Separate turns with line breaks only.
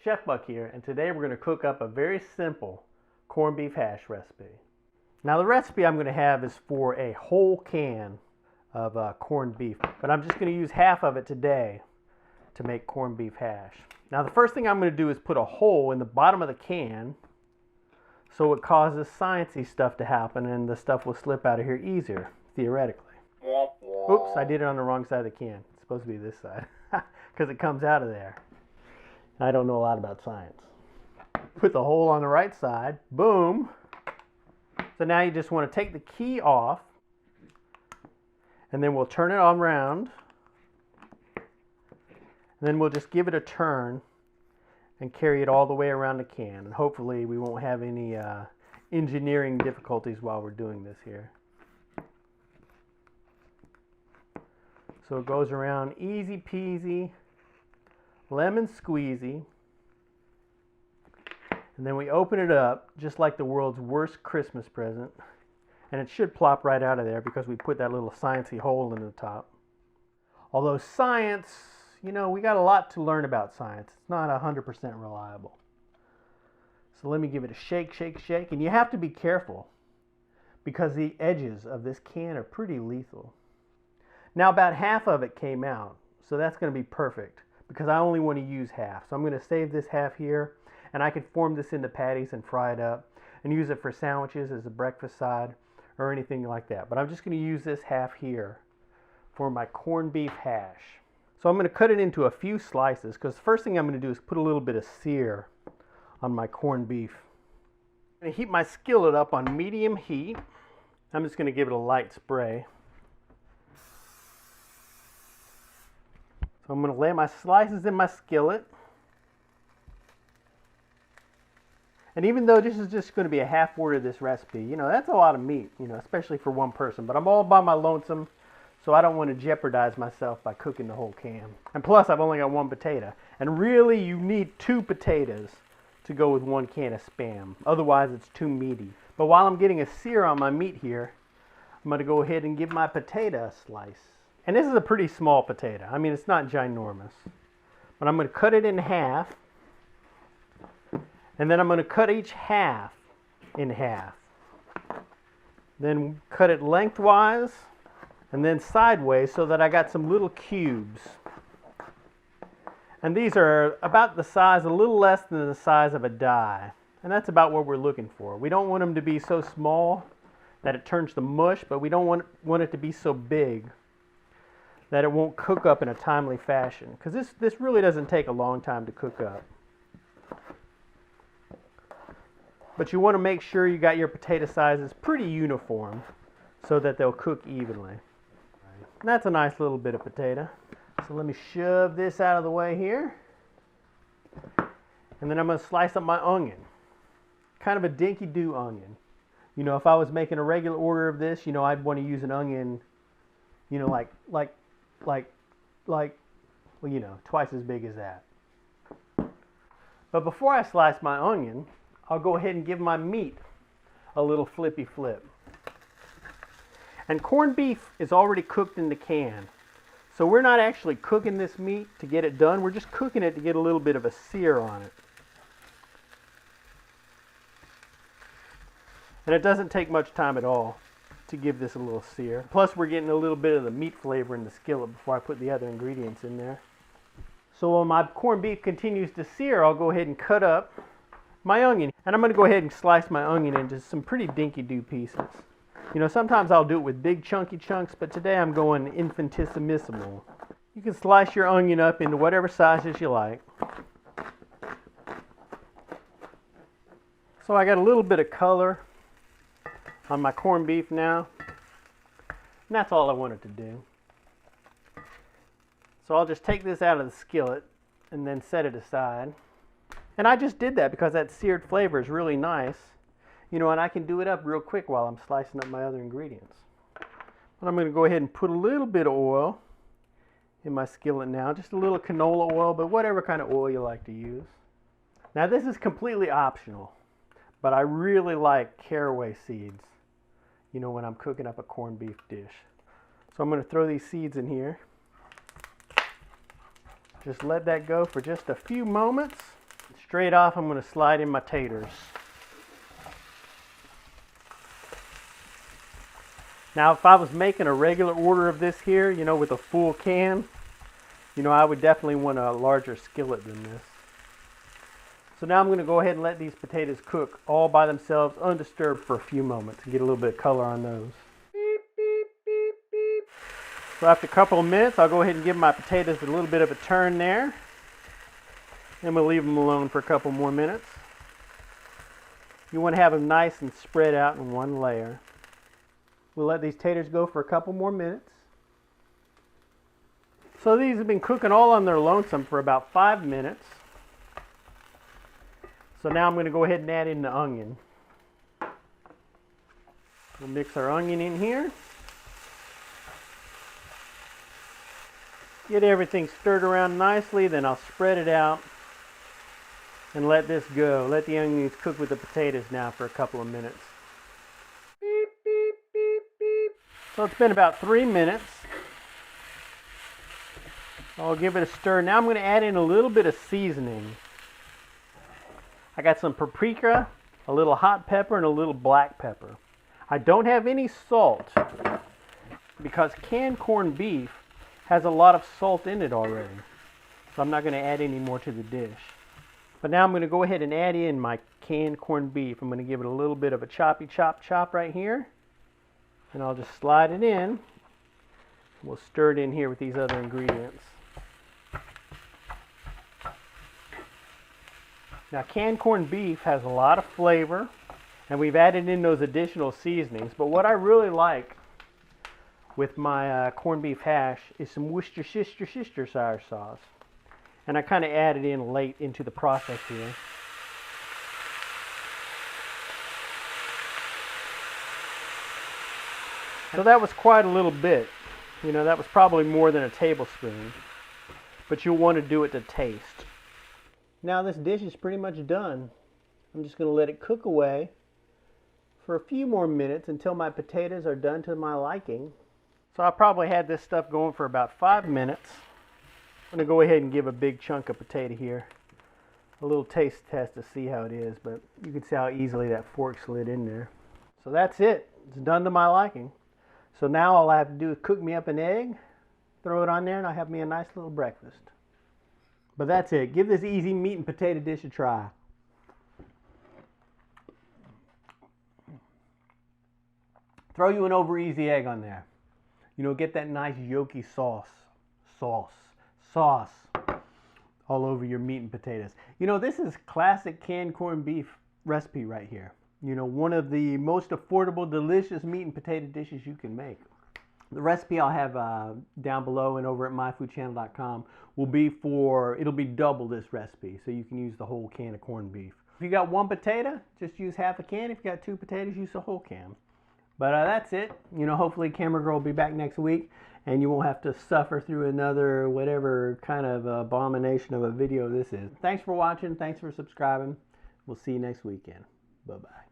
Chef Buck here, and today we're going to cook up a very simple corned beef hash recipe. Now the recipe I'm going to have is for a whole can of corned beef, but I'm just going to use half of it today to make corned beef hash. Now the first thing I'm going to do is put a hole in the bottom of the can so it causes sciencey stuff to happen and the stuff will slip out of here easier, theoretically. Oops, I did it on the wrong side of the can. It's supposed to be this side because it comes out of there. I don't know a lot about science. Put the hole on the right side. Boom. So now you just want to take the key off, and then we'll turn it on around. And then we'll just give it a turn and carry it all the way around the can. And hopefully we won't have any engineering difficulties while we're doing this here. So it goes around easy peasy, lemon squeezy. And then we open it up just like the world's worst Christmas present. And it should plop right out of there because we put that little sciencey hole in the top. Although science, you know, we got a lot to learn about science. It's not 100% reliable. So let me give it a shake, shake, shake. And you have to be careful because the edges of this can are pretty lethal. Now about half of it came out, so that's going to be perfect because I only want to use half. So I'm going to save this half here, and I can form this into patties and fry it up and use it for sandwiches as a breakfast side or anything like that. But I'm just going to use this half here for my corned beef hash. So I'm going to cut it into a few slices because the first thing I'm going to do is put a little bit of sear on my corned beef. I'm going to heat my skillet up on medium heat. I'm just going to give it a light spray. So I'm going to lay my slices in my skillet. And even though this is just going to be a half board of this recipe, you know, that's a lot of meat, you know, especially for one person. But I'm all by my lonesome, so I don't want to jeopardize myself by cooking the whole can. And plus, I've only got one potato. And really, you need 2 potatoes to go with 1 can of Spam. Otherwise, it's too meaty. But while I'm getting a sear on my meat here, I'm going to go ahead and give my potato a slice. And this is a pretty small potato. I mean, it's not ginormous. But I'm going to cut it in half. And then I'm going to cut each half in half. Then cut it lengthwise and then sideways so that I got some little cubes. And these are about the size, a little less than the size of a die. And that's about what we're looking for. We don't want them to be so small that it turns to mush, but we don't want it to be so big that it won't cook up in a timely fashion. Because this really doesn't take a long time to cook up. But you want to make sure you got your potato sizes pretty uniform so that they'll cook evenly. And that's a nice little bit of potato. So let me shove this out of the way here. And then I'm going to slice up my onion. Kind of a dinky-doo onion. You know, if I was making a regular order of this, you know, I'd want to use an onion, you know, like, well, you know, twice as big as that. But before I slice my onion, I'll go ahead and give my meat a little flippy flip. And corned beef is already cooked in the can. So we're not actually cooking this meat to get it done. We're just cooking it to get a little bit of a sear on it. And it doesn't take much time at all to give this a little sear. Plus we're getting a little bit of the meat flavor in the skillet before I put the other ingredients in there. So while my corned beef continues to sear, I'll go ahead and cut up my onion. And I'm going to go ahead and slice my onion into some pretty dinky-doo pieces. You know, sometimes I'll do it with big chunky chunks, but today I'm going infinitesimal. You can slice your onion up into whatever sizes you like. So I got a little bit of color on my corned beef now. And that's all I wanted to do. So I'll just take this out of the skillet and then set it aside. And I just did that because that seared flavor is really nice. You know, and I can do it up real quick while I'm slicing up my other ingredients. But I'm going to go ahead and put a little bit of oil in my skillet now. Just a little canola oil, but whatever kind of oil you like to use. Now this is completely optional, but I really like caraway seeds, you know, when I'm cooking up a corned beef dish. So I'm going to throw these seeds in here. Just let that go for just a few moments. straight off, I'm going to slide in my taters. Now, if I was making a regular order of this here, you know, with a full can, you know, I would definitely want a larger skillet than this. So now I'm going to go ahead and let these potatoes cook all by themselves, undisturbed, for a few moments and get a little bit of color on those. Beep, beep, beep, beep. So after a couple of minutes, I'll go ahead and give my potatoes a little bit of a turn there. And we'll leave them alone for a couple more minutes. You want to have them nice and spread out in one layer. We'll let these taters go for a couple more minutes. So these have been cooking all on their lonesome for about 5 minutes. So now I'm going to go ahead and add in the onion. We'll mix our onion in here. Get everything stirred around nicely, then I'll spread it out and let this go. Let the onions cook with the potatoes now for a couple of minutes. Beep, beep, beep, beep. So it's been about 3 minutes. I'll give it a stir. Now I'm going to add in a little bit of seasoning. I got some paprika, a little hot pepper, and a little black pepper. I don't have any salt because canned corned beef has a lot of salt in it already. So I'm not going to add any more to the dish. But now I'm going to go ahead and add in my canned corned beef. I'm going to give it a little bit of a choppy chop right here. And I'll just slide it in. We'll stir it in here with these other ingredients. Now, canned corned beef has a lot of flavor, and we've added in those additional seasonings. But what I really like with my corned beef hash is some Worcestershire sauce. And I kind of added in late into the process here. So that was quite a little bit. You know, that was probably more than a tablespoon. But you'll want to do it to taste. Now this dish is pretty much done. I'm just going to let it cook away for a few more minutes until my potatoes are done to my liking. So I probably had this stuff going for about 5 minutes. I'm going to go ahead and give a big chunk of potato here a little taste test to see how it is, but you can see how easily that fork slid in there. So that's it. It's done to my liking. So now all I have to do is cook me up an egg, throw it on there, and I'll have me a nice little breakfast. But that's it. Give this easy meat and potato dish a try. Throw you an over easy egg on there. You know, get that nice yolky sauce all over your meat and potatoes. You know, this is classic canned corned beef recipe right here. You know, one of the most affordable, delicious meat and potato dishes you can make. The recipe I'll have down below and over at myfoodchannel.com will be it'll be double this recipe, so you can use the whole can of corned beef. If you got 1 potato, just use half a can. If you got 2 potatoes, use the whole can. But that's it. You know, hopefully Camera Girl will be back next week, and you won't have to suffer through another whatever kind of abomination of a video this is. Thanks for watching. Thanks for subscribing. We'll see you next weekend. Bye-bye.